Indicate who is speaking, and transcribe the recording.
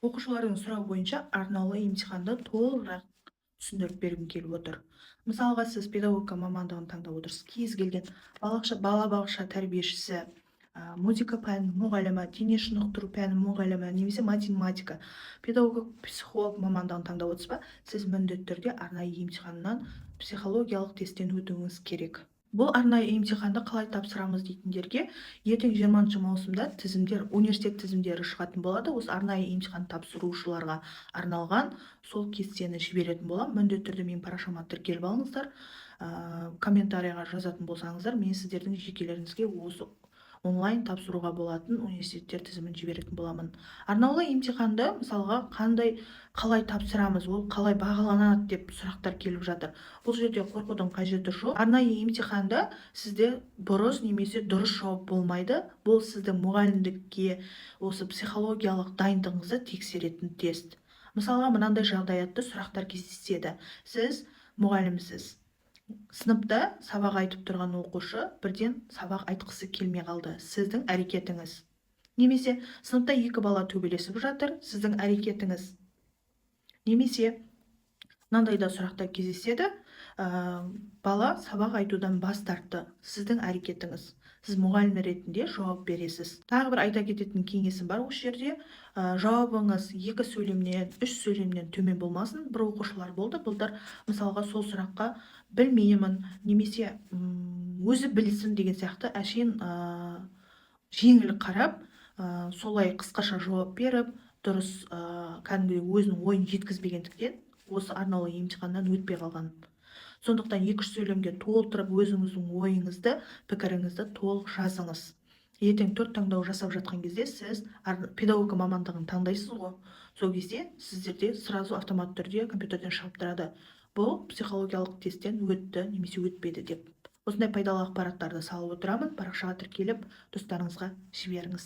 Speaker 1: Оқушылардың сұрауы бойынша арнаулы емтиханды толығырақ түсіндіріп бергім келіп отыр. Мысалға, сіз педагогика мамандығын таңдап отырсыз. Кез келген балабақша тәрбиешісі, музыка пәнінің мұғалімі, дене шынықтыру пәнінің мұғалімі немесе математика, педагог, психолог мамандығын таңдап отырсыз ба, сіз міндетті түрде арнайы емтиханнан психологиялық тесттен өтуіңіз керек. Бұл арнайы емтиханды қалай тапсырамыз дейтіндерге ертең 20 маусымда университет тізімдері шығатын болады. Осы арнайы емтихан тапсырушыларға арналған сол кестені жіберетін боламын. Міндетті түрде менің парақшама тіркеліп алыңыздар. Комментарийға жазатын болсаңыздар, мен сіздердің жекелеріңізге осы онлайн тапсыруға болатын университеттер тізімін жіберетін боламын. Арнаулы емтиханды мысалға қалай тапсырамыз, ол қалай бағаланады деп сұрақтар келіп жатыр. Бұл жерде қорқудың қажеті жоқ. Арнайы емтиханда сізде бұрыс немесе дұрыс жауап болмайды. Бұл сіздің мұғалімдікке, осы психологиялық дайындығыңызды тексеретін тест. Мысалға, мынандай жағдаятты сұрақтар кездеседі. Сіз мұғалімсіз. Сыныпта сабақ айтып тұрған оқушы бірден сабақ айтқысы келмей қалды. Сіздің әрекетіңіз. Немесе сыныпта екі бала төбелесіп жатыр, сіздің әрекетіңіз. Немесе мынандай да сұрақтар кездеседі. Бала сабақ айтудан бас тартты. Сіздің әрекетіңіз. Сіз мұғалім ретінде жауап бересіз. Тағы бір айта кететін кеңесім бар осы жерде. Жауабыңыз 2 сөйлемнен, 3 сөйлемнен төмен болмасын. Бір оқушылар болды. Бұлдар мысалға сол сұраққа білмеймін, немесе өзі білсін деген сияқты әшейін жеңіл қарап, солай қысқаша жауап беріп, дұрыс кәдімгідей өзінің ойын жеткізбегендіктен осы арнаулы емтиханнан өтпей қалған. Сондықтан 2 сөйлемге толтырып өзіңіздің ойыңызды, пікіріңізді толық жазыңыз. Ертең 4 таңдау жасап жатқан кезде сіз педагогика мамандығын таңдайсыз ғой. Сол кезде сіздерде сразу автомат түрде компьютерден шығып тұрады. Бұл психологиялық тесттен өтті немесе өтпеді деп. Осындай пайдалы ақпараттарды салып отырамын. Парақшаға тіркеліп, достарыңызға жіберіңіз.